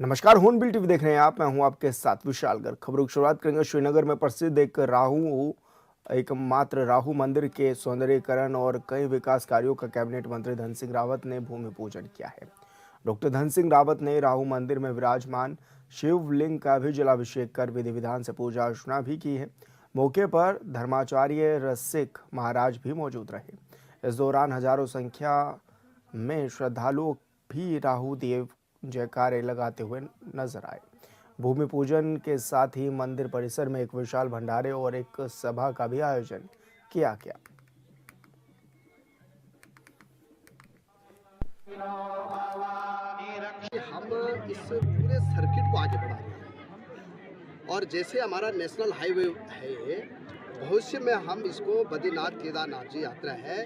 नमस्कार, hornbill TV देख रहे हैं आप। मैं हूं आपके साथ विशाल गर्ग। खबरों की शुरुआत करेंगे श्रीनगर में प्रसिद्ध एकमात्र राहु मंदिर के सौंदर्यीकरण और कई विकास कार्यों का कैबिनेट मंत्री धन सिंह रावत ने भूमि पूजन किया है। डॉक्टर धन सिंह रावत ने राहु मंदिर में विराजमान शिवलिंग का भी जलाभिषेक कर विधि विधान से पूजा अर्चना भी की है। मौके पर धर्माचार्य रसिक महाराज भी मौजूद रहे। इस दौरान हजारों संख्या में श्रद्धालु भी राहु देव जयकारे लगाते हुए नजर आए। भूमि पूजन के साथ ही मंदिर परिसर में एक विशाल भंडारे और एक सभा का भी आयोजन किया गया। हम इस पूरे सर्किट को आगे बढ़ा रहे हैं और जैसे हमारा नेशनल हाईवे है, भविष्य में हम इसको बद्रीनाथ केदारनाथ जी यात्रा है,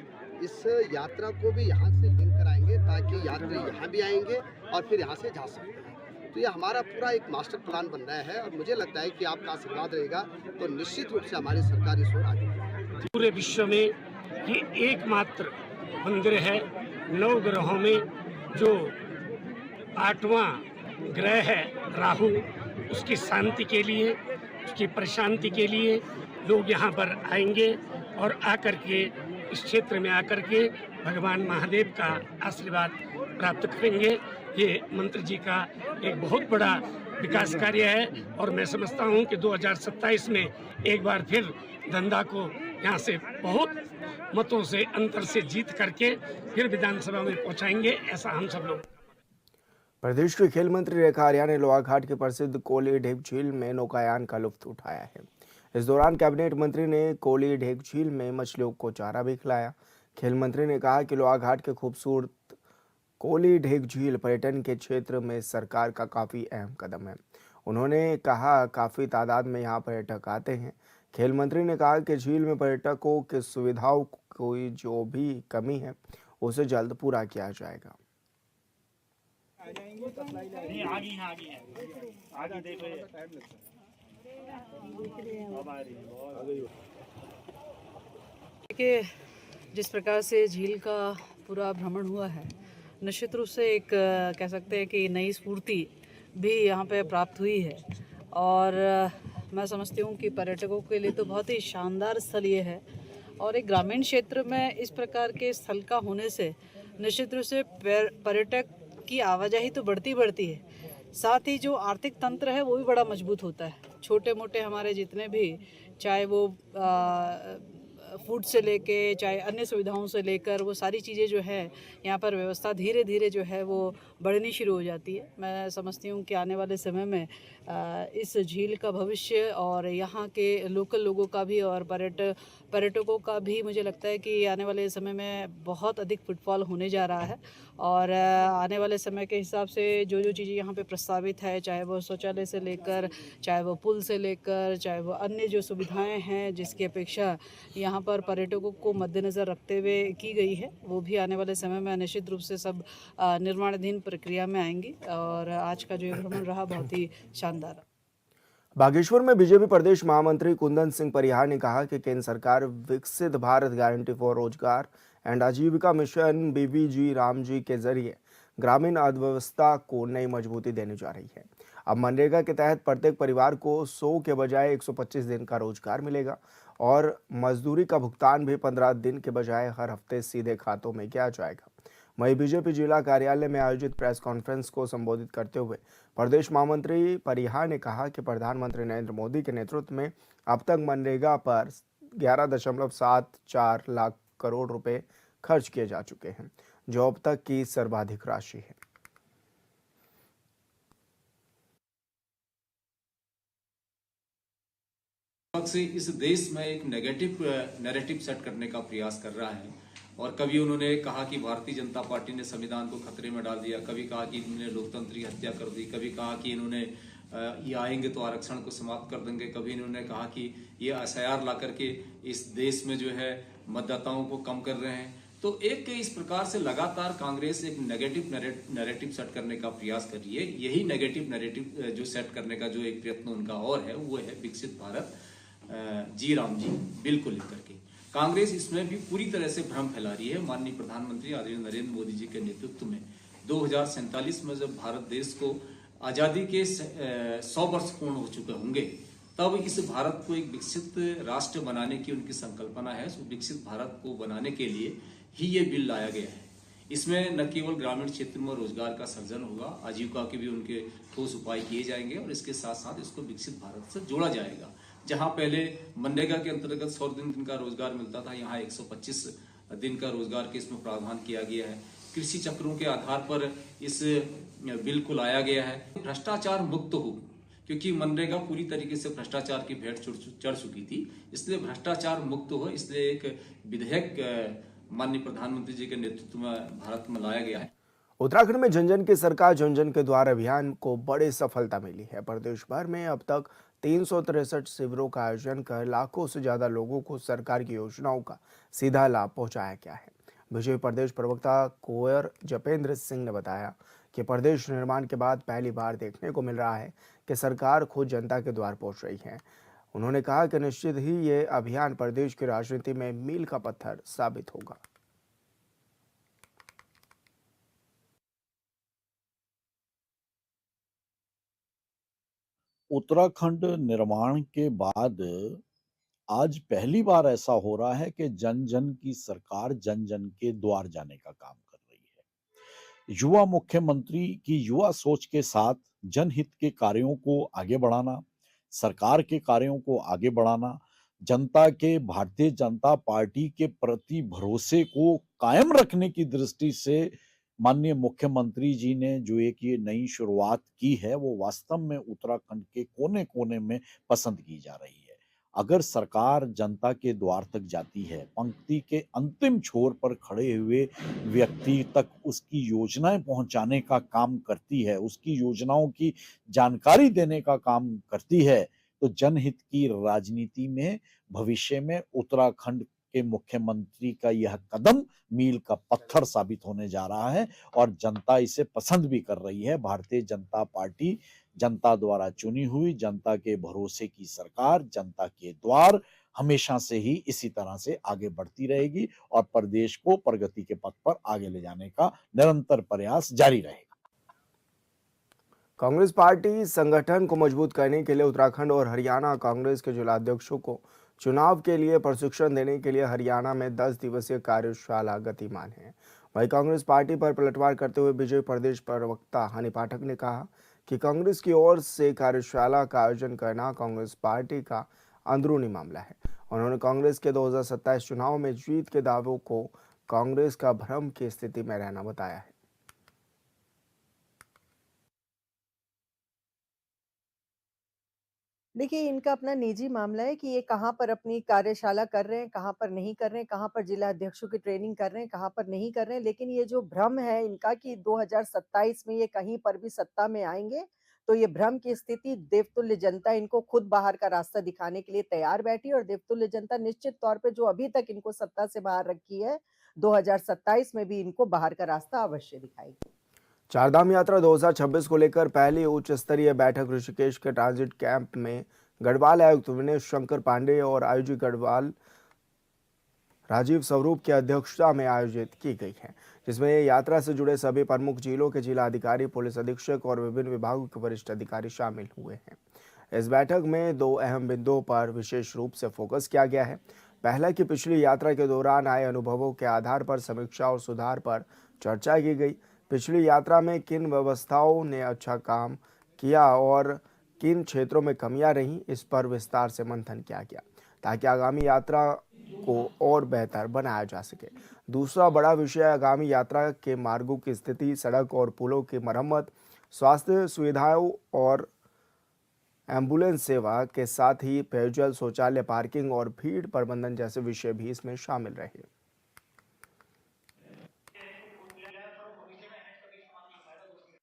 इस यात्रा को भी यहाँ से लिंक कराएंगे ताकि यात्री यहाँ भी आएंगे और फिर यहाँ से जा सकते हैं। तो ये हमारा पूरा एक मास्टर प्लान बन रहा है और मुझे लगता है कि आपका आशीर्वाद रहेगा तो निश्चित रूप से हमारी सरकार इस ओर आगे बढ़ेगी। पूरे विश्व में ये एकमात्र मंदिर है। 9 ग्रहों में जो 8वां ग्रह है राहु, उसकी शांति के लिए, उसकी प्रशांति के लिए लोग यहाँ पर आएंगे और आकर के इस क्षेत्र में आकर के भगवान महादेव का आशीर्वाद प्राप्त करेंगे। ये मंत्री जी का एक बहुत बड़ा विकास कार्य है और मैं समझता हूँ कि 2027 में एक बार फिर धंधा को यहाँ से बहुत मतों से अंतर से जीत करके फिर विधानसभा में पहुँचाएंगे, ऐसा हम सब लोग। प्रदेश के खेल मंत्री रेखा आर्या ने लोहाघाट के प्रसिद्ध कोली ढेक झील में नौकायान का लुत्फ उठाया है। इस दौरान कैबिनेट मंत्री ने कोली ढेक झील में मछलियों को चारा भी खिलाया। खेल मंत्री ने कहा कि लोहाघाट के खूबसूरत कोली ढेक झील पर्यटन के क्षेत्र में सरकार का काफी अहम कदम है। उन्होंने कहा काफी तादाद में यहाँ पर्यटक आते हैं। खेल मंत्री ने कहा कि झील में पर्यटकों की सुविधाओं की जो भी कमी है उसे जल्द पूरा किया जाएगा। देखिए, जिस प्रकार से झील का पूरा भ्रमण हुआ है, निश्चित रूप से एक कह सकते हैं कि नई स्फूर्ति भी यहाँ पे प्राप्त हुई है और मैं समझती हूँ कि पर्यटकों के लिए तो बहुत ही शानदार स्थल ये है और एक ग्रामीण क्षेत्र में इस प्रकार के स्थल का होने से निश्चित रूप से पर्यटक की आवाजाही तो बढ़ती है, साथ ही जो आर्थिक तंत्र है वो भी बड़ा मजबूत होता है। छोटे मोटे हमारे जितने भी, चाहे वो फूड से लेके चाहे अन्य सुविधाओं से लेकर, वो सारी चीज़ें जो है यहाँ पर व्यवस्था धीरे धीरे जो है वो बढ़नी शुरू हो जाती है। मैं समझती हूँ कि आने वाले समय में इस झील का भविष्य और यहाँ के लोकल लोगों का भी और पर्यटकों का भी मुझे लगता है कि आने वाले समय में बहुत अधिक फुटफॉल होने जा रहा है और आने वाले समय के हिसाब से जो चीज़ें यहाँ पे प्रस्तावित है, चाहे वो शौचालय से लेकर, चाहे वो पुल से लेकर, चाहे वो अन्य जो सुविधाएं हैं जिसकी अपेक्षा यहाँ पर पर्यटकों को मद्देनज़र रखते हुए की गई है, वो भी आने वाले समय में निश्चित रूप से सब निर्माणाधीन प्रक्रिया में आएंगी और आज का जो भ्रमण रहा बहुत ही शानदार। बागेश्वर में बीजेपी प्रदेश महामंत्री कुंदन सिंह परिहार ने कहा कि केंद्र सरकार विकसित भारत गारंटी फॉर रोजगार एंड आजीविका मिशन बीबीजी रामजी के जरिए ग्रामीण अर्थव्यवस्था को नई मजबूती देने जा रही है। अब मनरेगा के तहत प्रत्येक परिवार को 100 के बजाय 125 दिन का रोजगार मिलेगा और मजदूरी का भुगतान भी 15 दिन के बजाय हर हफ्ते सीधे खातों में किया जाएगा। वहीं बीजेपी जिला कार्यालय में आयोजित प्रेस कॉन्फ्रेंस को संबोधित करते हुए प्रदेश महामंत्री परिहार ने कहा कि प्रधानमंत्री नरेंद्र मोदी के नेतृत्व में अब तक मनरेगा पर 11.74 लाख करोड़ रुपए खर्च किए जा चुके हैं, जो अब तक की सर्वाधिक राशि है। से इस देश में एक नेगेटिव नैरेटिव सेट करने का प्रयास कर रहा है और कभी उन्होंने कहा कि भारतीय जनता पार्टी ने संविधान को खतरे में डाल दिया, कभी कहा कि इन्होंने लोकतंत्र की हत्या कर दी, कभी कहा कि इन्होंने ये आएंगे तो आरक्षण को समाप्त कर देंगे, कभी इन्होंने कहा कि ये एसआईआर ला करके इस देश में जो है मतदाताओं को कम कर रहे हैं। तो एक इस प्रकार से लगातार कांग्रेस एक नेगेटिव नैरेटिव सेट करने का प्रयास कर रही है। यही नेगेटिव नैरेटिव जो सेट करने का जो एक प्रयत्न उनका और है वो है विकसित भारत जी राम जी बिल को लेकर के। कांग्रेस इसमें भी पूरी तरह से भ्रम फैला रही है। माननीय प्रधानमंत्री आदरणीय नरेंद्र मोदी जी के नेतृत्व में 2047 में जब भारत देश को आज़ादी के 100 वर्ष पूर्ण हो चुके होंगे, तब इस भारत को एक विकसित राष्ट्र बनाने की उनकी संकल्पना है। उस विकसित भारत को बनाने के लिए ही ये बिल लाया गया है। इसमें न केवल ग्रामीण क्षेत्र में रोजगार का सृजन होगा, आजीविका के भी उनके ठोस उपाय किए जाएंगे और इसके साथ साथ इसको विकसित भारत से जोड़ा जाएगा। जहां पहले मनरेगा के अंतर्गत 100 दिन का रोजगार मिलता था, यहाँ 125 दिन का रोजगार के इसमें प्रावधान किया गया है। कृषि चक्रों के आधार पर इस बिल को लाया गया है। भ्रष्टाचार मुक्त हो, क्योंकि मनरेगा पूरी तरीके से भ्रष्टाचार की भेंट चढ़ चुकी थी, इसलिए भ्रष्टाचार मुक्त हो, इसलिए एक विधेयक माननीय प्रधानमंत्री जी के नेतृत्व में भारत में लाया गया है। उत्तराखंड में जन जन की सरकार जन जन के द्वार अभियान को बड़ी सफलता मिली है। प्रदेश भर में अब तक 363 शिविरों का आयोजन कर लाखों से ज्यादा लोगों को सरकार की योजनाओं का सीधा लाभ पहुंचाया गया है। बीजेपी प्रदेश प्रवक्ता कुंवर जपेंद्र सिंह ने बताया कि प्रदेश निर्माण के बाद पहली बार देखने को मिल रहा है कि सरकार खुद जनता के द्वार पहुंच रही है। उन्होंने कहा कि निश्चित ही ये अभियान प्रदेश की राजनीति में मील का पत्थर साबित होगा। उत्तराखंड निर्माण के बाद आज पहली बार ऐसा हो रहा है कि जन जन की सरकार जन जन के द्वार जाने का काम कर रही है। युवा मुख्यमंत्री की युवा सोच के साथ जनहित के कार्यों को आगे बढ़ाना, सरकार के कार्यों को आगे बढ़ाना, जनता के भारतीय जनता पार्टी के प्रति भरोसे को कायम रखने की दृष्टि से माननीय मुख्यमंत्री जी ने जो एक ये नई शुरुआत की है, वो वास्तव में उत्तराखंड के कोने कोने में पसंद की जा रही है। अगर सरकार जनता के द्वार तक जाती है, पंक्ति के अंतिम छोर पर खड़े हुए व्यक्ति तक उसकी योजनाएं पहुंचाने का काम करती है, उसकी योजनाओं की जानकारी देने का काम करती है, तो जनहित की राजनीति में भविष्य में उत्तराखंड के मुख्यमंत्री का यह कदम मील का पत्थर साबित होने जा रहा है और जनता इसे पसंद भी कर रही है। भारतीय जनता पार्टी जनता द्वारा चुनी हुई, जनता के भरोसे की सरकार, जनता के द्वार हमेशा से ही इसी तरह से आगे बढ़ती रहेगी और प्रदेश को प्रगति के पथ पर आगे ले जाने का निरंतर प्रयास जारी रहेगा। कांग्रेस पार्टी संगठन को मजबूत करने के लिए उत्तराखंड और हरियाणा कांग्रेस के जिलाध्यक्षों को चुनाव के लिए प्रशिक्षण देने के लिए हरियाणा में 10 दिवसीय कार्यशाला गतिमान है। वहीं कांग्रेस पार्टी पर पलटवार करते हुए बीजेपी प्रदेश प्रवक्ता हनी पाठक ने कहा कि कांग्रेस की ओर से कार्यशाला का आयोजन करना कांग्रेस पार्टी का अंदरूनी मामला है। उन्होंने कांग्रेस के 2027 चुनाव में जीत के दावों को कांग्रेस का भ्रम की स्थिति में रहना बताया है। देखिए, इनका अपना निजी मामला है कि ये कहाँ पर अपनी कार्यशाला कर रहे हैं, कहाँ पर नहीं कर रहे हैं, कहाँ पर जिला अध्यक्षों की ट्रेनिंग कर रहे हैं, कहाँ पर नहीं कर रहे हैं। लेकिन ये जो भ्रम है इनका कि 2027 में ये कहीं पर भी सत्ता में आएँगे, तो ये भ्रम की स्थिति देवतुल्य जनता इनको खुद बाहर का रास्ता दिखाने के लिए तैयार बैठी और देवतुल्य जनता निश्चित तौर पे जो अभी तक इनको सत्ता से बाहर रखी है, 2027 में भी इनको बाहर का रास्ता अवश्य दिखाएगी। चारधाम यात्रा 2026 को लेकर पहली उच्च स्तरीय बैठक ऋषिकेश के ट्रांजिट कैंप में गढ़वाल आयुक्त विनेश शंकर पांडे और आईजी गढ़वाल राजीव स्वरूप की अध्यक्षता में आयोजित की गई है, जिसमें यात्रा से जुड़े सभी प्रमुख जिलों के जिला अधिकारी, पुलिस अधीक्षक और विभिन्न विभागों के वरिष्ठ अधिकारी शामिल हुए हैं। इस बैठक में 2 अहम बिंदुओं पर विशेष रूप से फोकस किया गया है। पहला कि पिछली यात्रा के दौरान आए अनुभवों के आधार पर समीक्षा और सुधार पर चर्चा की गई। पिछली यात्रा में किन व्यवस्थाओं ने अच्छा काम किया और किन क्षेत्रों में कमियां रहीं, इस पर विस्तार से मंथन किया गया ताकि आगामी यात्रा को और बेहतर बनाया जा सके। दूसरा बड़ा विषय आगामी यात्रा के मार्गों की स्थिति, सड़क और पुलों की मरम्मत, स्वास्थ्य सुविधाओं और एम्बुलेंस सेवा के साथ ही पेयजल, शौचालय, पार्किंग और भीड़ प्रबंधन जैसे विषय भी इसमें शामिल रहे।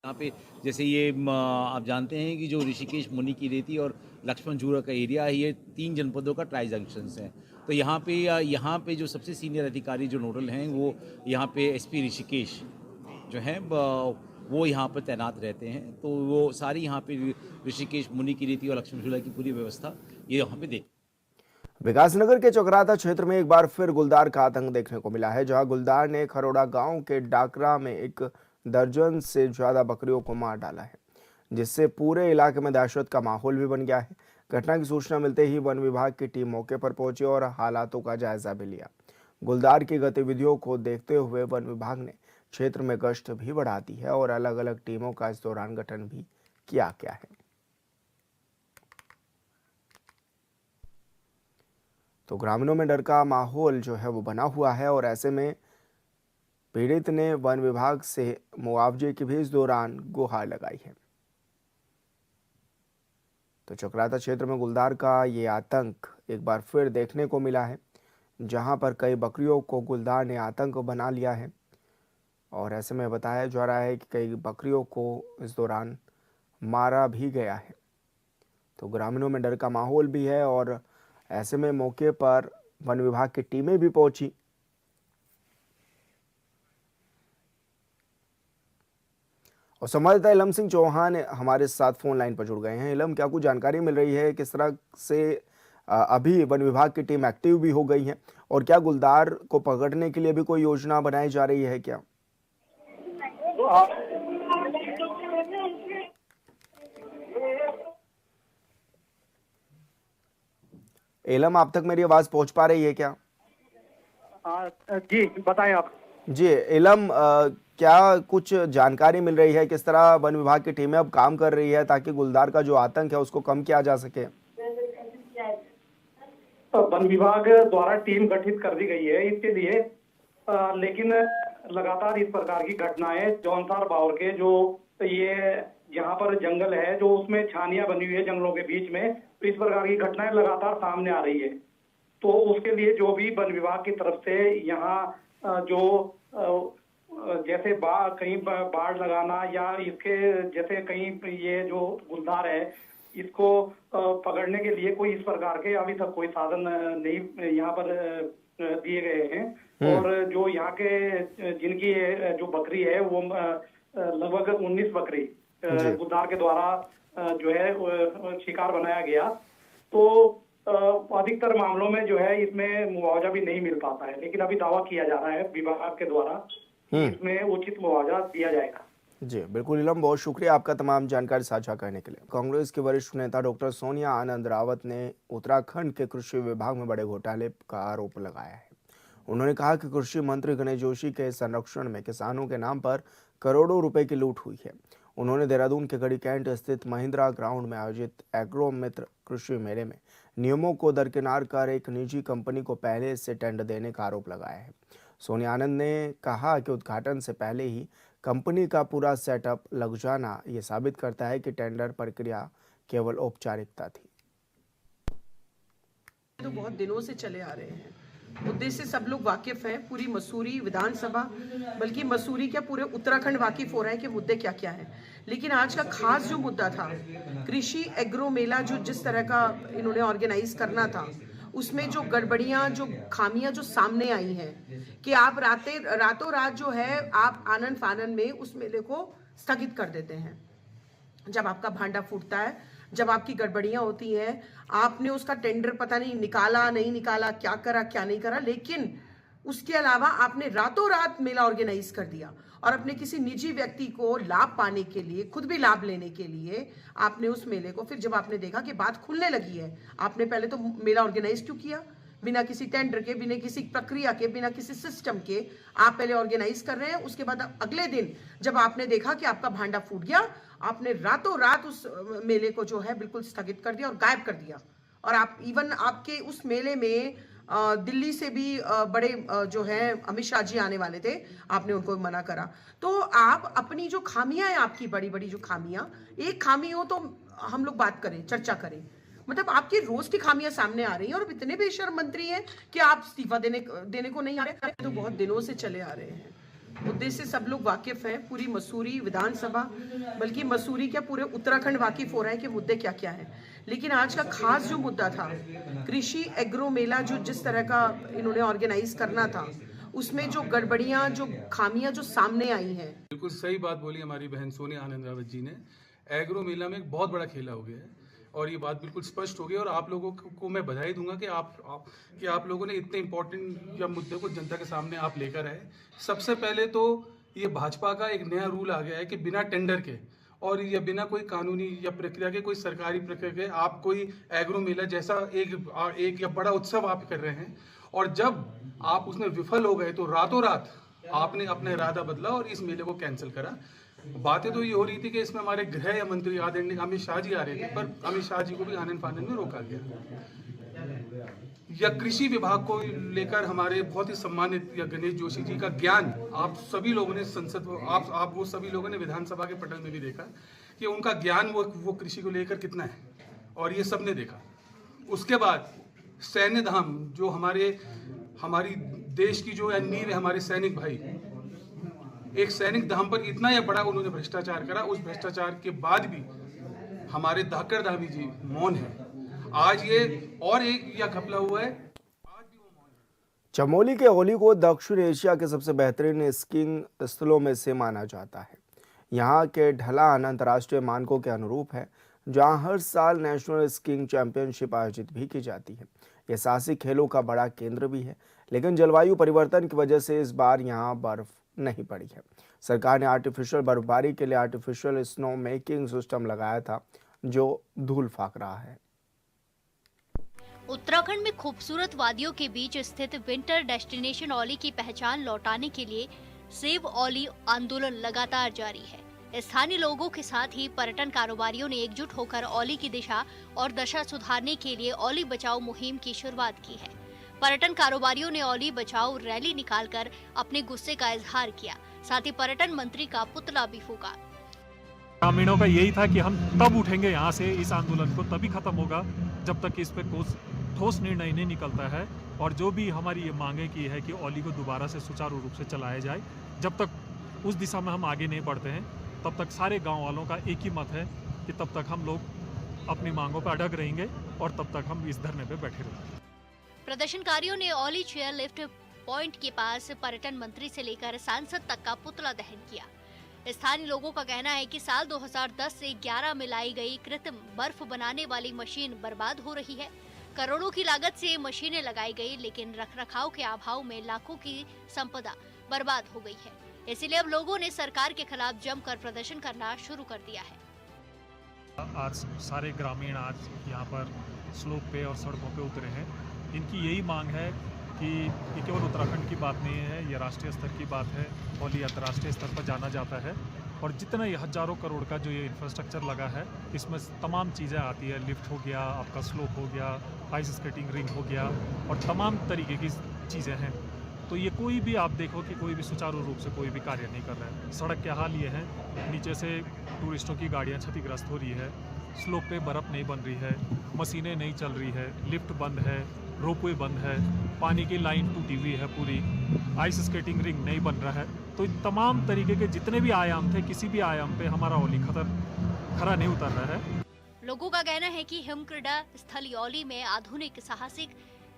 यहाँ पे जैसे ये आप जानते हैं कि जो ऋषिकेश, मुनि की रेती और लक्ष्मण झूला का एरिया है, ये 3 जनपदों का ट्राई जंक्शंस है। तो यहाँ पे जो सबसे सीनियर अधिकारी जो नोडल हैं वो यहाँ पे एसपी ऋषिकेश जो हैं वो यहाँ पर तैनात रहते हैं। तो वो सारी यहाँ पे ऋषिकेश, मुनि की रेती और लक्ष्मण झूला की पूरी व्यवस्था ये यहाँ पे देख। विकासनगर के चौकराता क्षेत्र में एक बार फिर गुलदार का आतंक देखने को मिला है, जहां गुलदार ने खरोड़ा गांव के डाकरा में 1 दर्जन से ज्यादा बकरियों को मार डाला है। जिससे पूरे इलाके में दहशत का माहौल भी बन गया है। घटना की सूचना मिलते ही वन विभाग की टीम मौके पर पहुंची और हालातों का जायजा भी लिया। गुलदार की गतिविधियों को देखते हुए वन विभाग ने क्षेत्र में गश्त भी बढ़ा दी है और अलग अलग टीमों का इस दौरान गठन भी किया गया है। तो ग्रामीणों में डर का माहौल जो है वो बना हुआ है और ऐसे में पीड़ित ने वन विभाग से मुआवजे की भी इस दौरान गुहार लगाई है। तो चक्राता क्षेत्र में गुलदार का ये आतंक एक बार फिर देखने को मिला है, जहां पर कई बकरियों को गुलदार ने आतंक बना लिया है और ऐसे में बताया जा रहा है कि कई बकरियों को इस दौरान मारा भी गया है। तो ग्रामीणों में डर का माहौल भी है और ऐसे में मौके पर वन विभाग की टीमें भी पहुंची। और संवाददाता इलम सिंह चौहान हमारे साथ फोन लाइन पर जुड़ गए हैं। इलम, क्या कुछ जानकारी मिल रही है किस तरह से अभी वन विभाग की टीम एक्टिव भी हो गई है और क्या गुलदार को पकड़ने के लिए भी कोई योजना बनाई जा रही है क्या? इलम, आप तक मेरी आवाज पहुंच पा रही है क्या? जी बताएं आप। जी इलम, क्या कुछ जानकारी मिल रही है किस तरह वन विभाग की टीमें अब काम कर रही है ताकि गुलदार का जो आतंक है उसको कम किया जा सके? वन विभाग द्वारा टीम गठित कर दी गई है इसके लिए, लेकिन लगातार इस प्रकार की घटनाएं जौनसार बावर के जो ये यहाँ पर जंगल है जो उसमें छानियां बनी हुई है जंगलों के बीच में, तो इस प्रकार की घटनाएं लगातार सामने आ रही है। तो उसके लिए जो भी वन विभाग की तरफ से यहाँ जो जैसे कहीं बाढ़ लगाना या इसके जैसे कहीं ये जो गुलदार है इसको पकड़ने के लिए कोई इस प्रकार के अभी तक कोई साधन नहीं यहाँ पर दिए गए हैं। और जो यहाँ के जिनकी जो बकरी है वो लगभग 19 बकरी गुलदार के द्वारा जो है शिकार बनाया गया। तो अधिकतर मामलों में जो है इसमें मुआवजा भी नहीं मिल पाता है, लेकिन अभी दावा किया जा रहा है विभाग के द्वारा इसमें उचित मुआवजा दिया जाएगा। जी बिल्कुल इलम, बहुत शुक्रिया आपका तमाम जानकारी साझा करने के लिए। कांग्रेस के वरिष्ठ नेता डॉक्टर सोनिया आनंद रावत ने उत्तराखंड के कृषि विभाग में बड़े घोटाले का आरोप लगाया है। उन्होंने कहा कि कृषि मंत्री गणेश जोशी के संरक्षण में किसानों के नाम पर करोड़ों रुपए की लूट हुई है। उन्होंने देहरादून के गढ़ी कैंट स्थित महिंद्रा ग्राउंड में आयोजित एग्रो मित्र कृषि मेले में नियमों को दरकिनार कर एक निजी कंपनी को पहले से टेंडर देने का आरोप लगाया है। सोनिया आनंद ने कहा कि उद्घाटन से पहले ही कंपनी का पूरा सेटअप लग जाना ये साबित करता है कि टेंडर प्रक्रिया केवल औपचारिकता थी। तो बहुत दिनों से चले आ रहे हैं, मुद्दे से सब लोग वाकिफ हैं। पूरी मसूरी विधानसभा, बल्कि मसूरी क्या पूरे उत्तराखंड वाकिफ हो रहा है कि मुद्दे क्या क्या हैं। लेकिन आज का खास जो मुद्दा था कृषि एग्रो मेला, जो जिस तरह का इन्होंने ऑर्गेनाइज करना था, उसमें जो गड़बड़ियां, जो खामियां जो सामने आई हैं कि आप रातों रात जो है आप आनन फानन में उस मेले को स्थगित कर देते हैं। जब आपका भांडा फूटता है, जब आपकी गड़बड़ियां होती हैं, आपने उसका टेंडर पता नहीं निकाला नहीं निकाला, क्या करा क्या नहीं करा, लेकिन उसके अलावा आपने रातों रात मेला ऑर्गेनाइज कर दिया और अपने किसी निजी व्यक्ति को लाभ पाने के लिए, खुद भी लाभ लेने के लिए आपने उस मेले को, फिर जब आपने देखा कि बात खुलने लगी है, आपने पहले तो मेला ऑर्गेनाइज क्यों किया? बिना किसी टेंडर के, बिना किसी प्रक्रिया के, बिना किसी सिस्टम के आप पहले ऑर्गेनाइज कर रहे हैं। उसके बाद अगले दिन जब आपने देखा कि आपका भांडा फूट गया, आपने रातों रात उस मेले को जो है बिल्कुल स्थगित कर दिया और गायब कर दिया। और आप इवन आपके उस मेले में दिल्ली से भी बड़े जो है अमित शाह जी आने वाले थे, आपने उनको मना करा। तो आप अपनी जो खामियां हैं, आपकी बड़ी बड़ी जो खामियां, एक खामी हो तो हम लोग बात करें, चर्चा करें, मतलब आपकी रोज की खामियां सामने आ रही हैं और इतने बेशर्म मंत्री हैं कि आप इस्तीफा देने को नहीं आ रहे। तो बहुत दिनों से चले आ रहे हैं, मुद्दे से सब लोग वाकिफ हैं। पूरी मसूरी विधानसभा, बल्कि मसूरी क्या पूरे उत्तराखंड वाकिफ हो रहा है कि मुद्दे क्या क्या हैं। लेकिन आज का खास जो मुद्दा था कृषि एग्रो मेला, जो जिस तरह का इन्होंने ऑर्गेनाइज करना था, उसमें जो गड़बड़ियां, जो खामियां जो सामने आई हैं। बिल्कुल सही बात बोली हमारी बहन सोनिया आनंद रावत जी ने। एग्रो मेला में एक बहुत बड़ा खेला हो गया है और ये बात बिल्कुल स्पष्ट हो गई। और आप लोगों को मैं बधाई दूंगा कि आप लोगों ने इतने इम्पोर्टेंट या मुद्दे को जनता के सामने आप लेकर आए। सबसे पहले तो ये भाजपा का एक नया रूल आ गया है कि बिना टेंडर के और ये बिना कोई कानूनी या प्रक्रिया के, कोई सरकारी प्रक्रिया के आप कोई एग्रो मेला जैसा एक या बड़ा उत्सव आप कर रहे हैं, और जब आप उसमें विफल हो गए तो रातों रात आपने अपना इरादा बदला और इस मेले को कैंसिल करा। बातें तो ये हो रही थी कि इसमें हमारे गृह मंत्री आदरणीय अमित शाह जी आ रहे थे, पर अमित शाह जी को भी आनन फानन में रोका गया। या कृषि विभाग को लेकर हमारे बहुत ही सम्मानित या गणेश जोशी जी का ज्ञान, आप सभी लोगों ने संसद, आप वो सभी लोगों ने विधानसभा के पटल में भी देखा कि उनका ज्ञान वो कृषि को लेकर कितना है, और ये सबने देखा। उसके बाद सैन्य धाम, जो हमारी देश की जो नींव है, हमारे सैनिक भाई, एक सैनिक धाम पर इतना या बड़ा उन्होंने भ्रष्टाचार करा। उस भ्रष्टाचार के बाद भी हमारे धाकड़ धामी जी मौन है। आज ये और एक या घपला हुआ है। चमोली के ओली को दक्षिण एशिया के सबसे बेहतरीन स्कीइंग स्थलों में से माना जाता है। यहाँ के ढलान अंतर्राष्ट्रीय मानकों के अनुरूप है, जहाँ हर साल नेशनल स्कीइंग चैंपियनशिप आयोजित भी की जाती है। यह साहसिक खेलों का बड़ा केंद्र भी है, लेकिन जलवायु परिवर्तन की वजह से इस बार यहाँ बर्फ नहीं पड़ी है। सरकार ने आर्टिफिशियल बर्फबारी के लिए आर्टिफिशियल स्नो मेकिंग सिस्टम लगाया था, जो धूल फाक रहा है। उत्तराखंड में खूबसूरत वादियों के बीच स्थित विंटर डेस्टिनेशन औली की पहचान लौटाने के लिए सेव औली आंदोलन लगातार जारी है। स्थानीय लोगों के साथ ही पर्यटन कारोबारियों ने एकजुट होकर औली की दिशा और दशा सुधारने के लिए औली बचाओ मुहिम की शुरुआत की है। पर्यटन कारोबारियों ने औली बचाओ रैली निकालकर अपने गुस्से का इजहार किया। साथ ही पर्यटन मंत्री का पुतला भी फूका। ग्रामीणों का यही था कि हम तब उठेंगे यहाँ से, इस आंदोलन को तभी खत्म होगा जब तक इस पे ठोस निर्णय नहीं निकलता है। और जो भी हमारी ये मांगे की है कि औली को दोबारा से सुचारू रूप से चलाया जाए, जब तक उस दिशा में हम आगे नहीं बढ़ते हैं, तब तक सारे गांव वालों का एक ही मत है कि तब तक हम लोग अपनी मांगों पर अड़ग रहेंगे और तब तक हम इस धरने पे बैठे रहेंगे। प्रदर्शनकारियों ने औली चेयर लिफ्ट पॉइंट के पास पर्यटन मंत्री से लेकर सांसद तक का पुतला दहन किया। स्थानीय लोगों का कहना है कि साल 2010 से 11 में लाई गई कृत्रिम बर्फ बनाने वाली मशीन बर्बाद हो रही है। करोड़ों की लागत से मशीनें लगाई गई, लेकिन रखरखाव के अभाव में लाखों की संपदा बर्बाद हो गई है। इसलिए अब लोगों ने सरकार के खिलाफ जमकर प्रदर्शन करना शुरू कर दिया है। आज सारे ग्रामीण आज यहाँ पर स्लोप पे और सड़कों पे उतरे हैं। इनकी यही मांग है कि ये केवल उत्तराखंड की बात नहीं है, ये राष्ट्रीय स्तर की बात है। औली अंतर्राष्ट्रीय स्तर पर जाना जाता है, और जितना ये हजारों करोड़ का जो ये इंफ्रास्ट्रक्चर लगा है, इसमें तमाम चीज़ें आती है। लिफ्ट हो गया, आपका स्लोप हो गया, आइस स्केटिंग रिंग हो गया, और तमाम तरीके की चीज़ें हैं। तो ये कोई भी आप देखो कि कोई भी सुचारू रूप से कोई भी कार्य नहीं कर रहा है। सड़क के हाल ये हैं, नीचे से टूरिस्टों की गाड़ियाँ क्षतिग्रस्त हो रही है, स्लोप पे बर्फ़ नहीं बन रही है, मशीनें नहीं चल रही है, लिफ्ट बंद है, रोपवे बंद है, पानी की लाइन टूटी हुई है पूरी, आइस स्केटिंग रिंग नहीं बन रहा है। तो तमाम तरीके के जितने भी आयाम थे, किसी भी आयाम पे हमारा औली खरा नहीं उतर रहा है। लोगों का कहना है कि हिमक्रीड़ा स्थल औली में आधुनिक साहसिक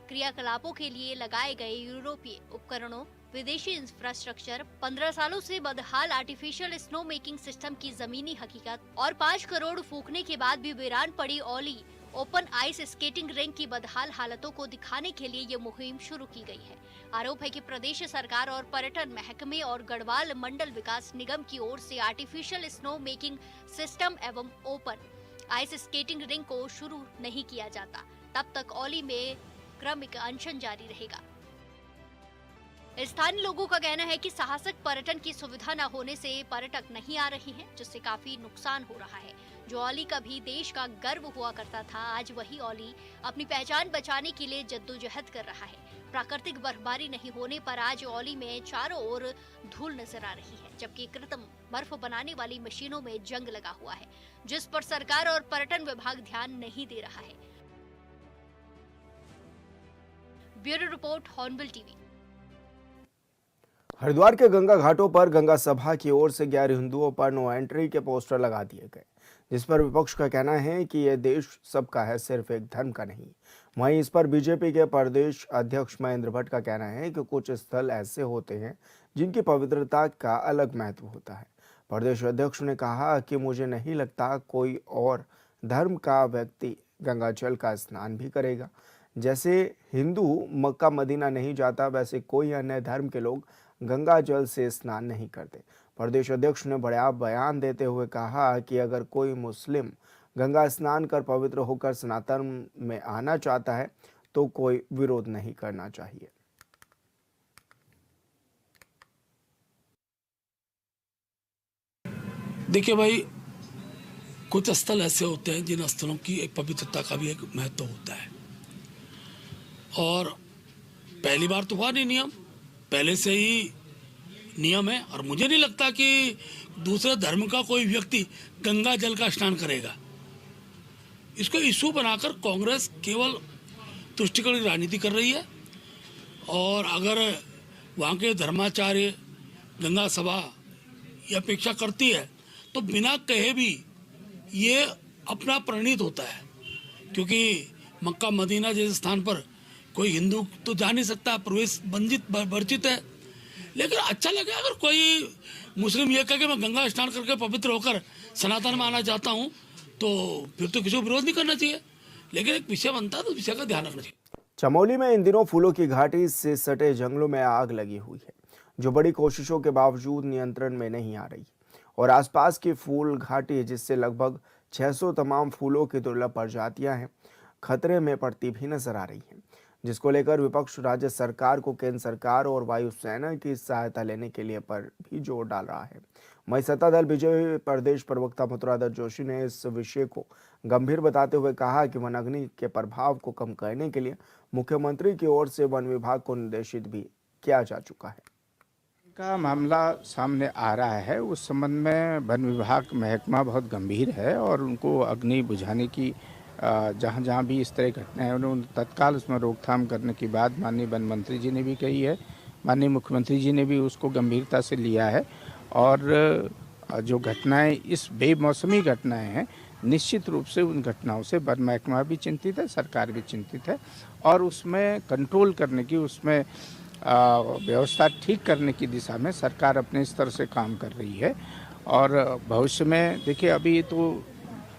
क्रियाकलापों के लिए लगाए गए यूरोपीय उपकरणों, विदेशी इंफ्रास्ट्रक्चर, 15 सालों से बदहाल आर्टिफिशियल स्नो मेकिंग सिस्टम की जमीनी हकीकत और 5 करोड़ फूकने के बाद भी वीरान पड़ी Auli open ice skating ring की बदहाल हालतों को दिखाने के लिए ये मुहिम शुरू की गई है। आरोप है कि प्रदेश सरकार और पर्यटन महकमे और गढ़वाल मंडल विकास निगम की ओर से आर्टिफिशियल स्नो मेकिंग सिस्टम एवं ओपन आइस स्केटिंग रिंग को शुरू नहीं किया जाता, तब तक औली में क्रमिक अनशन जारी रहेगा। स्थानीय लोगों का कहना है कि साहसिक पर्यटन की सुविधा न होने से पर्यटक नहीं आ रहे हैं, जिससे काफी नुकसान हो रहा है। जो औली कभी देश का गर्व हुआ करता था, आज वही औली अपनी पहचान बचाने के लिए जद्दोजहद कर रहा है। प्राकृतिक बर्फबारी नहीं होने पर आज औली में चारों ओर धूल नजर आ रही है, जबकि कृत्रिम बर्फ बनाने वाली मशीनों में जंग लगा हुआ है, जिस पर सरकार और पर्यटन विभाग ध्यान नहीं दे रहा है। Bureau report, hornbill TV. Haridwar के गंगा घाटों पर गंगा सभा की ओर से गैर हिंदुओं पर नो एंट्री के पोस्टर लगा दिए गए, जिस पर विपक्ष का कहना है कि यह देश सबका है, सिर्फ एक धर्म का नहीं। वहीं इस पर बीजेपी के प्रदेश अध्यक्ष महेंद्र भट्ट का कहना है कि कुछ स्थल ऐसे होते हैं जिनकी पवित्रता का अलग महत्व होता है। प्रदेश अध्यक्ष ने कहा कि मुझे नहीं लगता कोई और धर्म का व्यक्ति गंगा जल का स्नान भी करेगा। जैसे हिंदू मक्का मदीना नहीं जाता, वैसे कोई अन्य धर्म के लोग गंगा जल से स्नान नहीं करते। प्रदेश अध्यक्ष ने बड़ा बयान देते हुए कहा कि अगर कोई मुस्लिम गंगा स्नान कर पवित्र होकर सनातन में आना चाहता है तो कोई विरोध नहीं करना चाहिए। देखिए भाई, कुछ स्थल ऐसे होते हैं जिन स्थलों की एक पवित्रता का भी एक महत्व होता है, और पहली बार तो हुआ नहीं नियम, पहले से ही नियम है। और मुझे नहीं लगता कि दूसरे धर्म का कोई व्यक्ति गंगा जल का स्नान करेगा। इसको इशू बनाकर कांग्रेस केवल तुष्टिकरण की राजनीति कर रही है, और अगर वहाँ के धर्माचार्य गंगा सभा ये अपेक्षा करती है तो बिना कहे भी ये अपना प्रणीत होता है, क्योंकि मक्का मदीना जैसे स्थान पर कोई हिंदू तो जा नहीं सकता, प्रवेश वर्जित है। लेकिन अच्छा लगे अगर कोई मुस्लिम ये कहे कि मैं गंगा स्नान करके पवित्र होकर सनातन में आना चाहता हूँ, तो फिर तो किसी को विरोध नहीं करना चाहिए। लेकिन एक विषय बनता है तो विषय का ध्यान रखना चाहिए। चमोली में इन दिनों फूलों की घाटी से सटे जंगलों में आग लगी हुई है, जो बड़ी कोशिशों के बावजूद नियंत्रण में नहीं आ रही, और आसपास की फूल घाटी जिससे लगभग 600 तमाम फूलों की दुर्लभ प्रजातियां हैं, खतरे में पड़ती भी नजर आ रही हैं, जिसको लेकर विपक्ष राज्य सरकार को केंद्र सरकार और वायुसेना की सहायता लेने के लिए पर भी जोर डाल रहा है। वहीं सत्तादल बीजेपी प्रदेश प्रवक्ता मथुरादत्त जोशी ने इस विषय को गंभीर बताते हुए कहा कि वन अग्नि के प्रभाव को कम करने के लिए मुख्यमंत्री की ओर से वन विभाग को निर्देशित भी किया जा चुका है। का मामला सामने आ रहा है, उस संबंध में वन विभाग महकमा बहुत गंभीर है, और उनको अग्नि बुझाने की जहाँ जहाँ भी इस तरह घटनाएं उन्होंने तत्काल उसमें रोकथाम करने की बात माननीय वन मंत्री जी ने भी कही है, माननीय मुख्यमंत्री जी ने भी उसको गंभीरता से लिया है। और जो घटनाएं इस बेमौसमी घटनाएं हैं, निश्चित रूप से उन घटनाओं से वन महकमा भी चिंतित है, सरकार भी चिंतित है, और उसमें कंट्रोल करने की, उसमें व्यवस्था ठीक करने की दिशा में सरकार अपने स्तर से काम कर रही है। और भविष्य में देखिए, अभी तो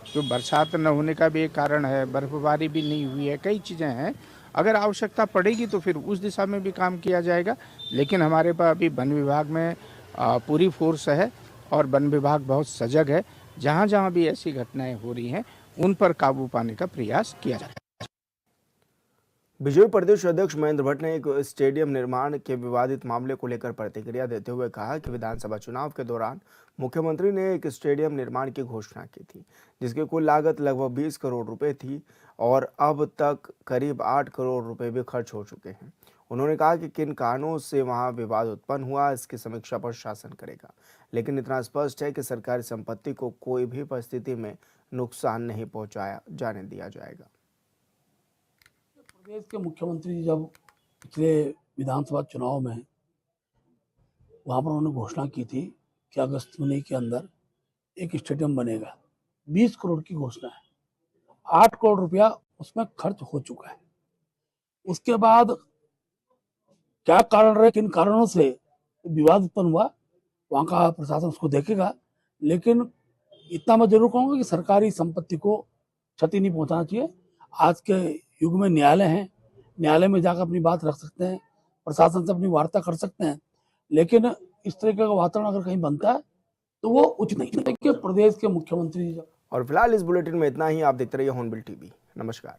जो बरसात न होने का भी एक कारण है, बर्फबारी भी नहीं हुई है, कई चीज़ें हैं। अगर आवश्यकता पड़ेगी तो फिर उस दिशा में भी काम किया जाएगा। लेकिन हमारे पास अभी वन विभाग में पूरी फोर्स है, और वन विभाग बहुत सजग है। जहाँ जहाँ भी ऐसी घटनाएं हो रही हैं उन पर काबू पाने का प्रयास किया जा रहा है। बीजेपी प्रदेश अध्यक्ष महेंद्र भट्ट ने एक स्टेडियम निर्माण के विवादित मामले को लेकर प्रतिक्रिया देते हुए कहा कि विधानसभा चुनाव के दौरान मुख्यमंत्री ने एक स्टेडियम निर्माण की घोषणा की थी, जिसकी कुल लागत लगभग 20 करोड़ रुपए थी, और अब तक करीब 8 करोड़ रुपए भी खर्च हो चुके हैं। उन्होंने कहा कि किन कारणों से वहां विवाद उत्पन्न हुआ, इसकी समीक्षा पर शासन करेगा, लेकिन इतना स्पष्ट है कि सरकारी संपत्ति को कोई भी परिस्थिति में नुकसान नहीं पहुंचाया जाने दिया जाएगा। प्रदेश के मुख्यमंत्री जब पिछले विधानसभा चुनाव में वहाँ पर उन्होंने घोषणा की थी कि अगस्त महीने के अंदर एक स्टेडियम बनेगा, 20 करोड़ की घोषणा है, 8 करोड़ रुपया उसमें खर्च हो चुका है। उसके बाद क्या कारण रहे, किन कारणों से विवाद उत्पन्न हुआ, वहाँ का प्रशासन उसको देखेगा। लेकिन इतना मैं जरूर कहूँगा कि सरकारी संपत्ति को क्षति नहीं पहुँचाना चाहिए। आज के युग में न्यायालय हैं, न्यायालय में जाकर अपनी बात रख सकते हैं, प्रशासन से अपनी वार्ता कर सकते हैं, लेकिन इस तरह का वातावरण अगर कहीं बनता है तो वो उचित नहीं है। प्रदेश के मुख्यमंत्री और फिलहाल इस बुलेटिन में इतना ही। आप देखते रहिए हॉर्नबिल टीवी। नमस्कार।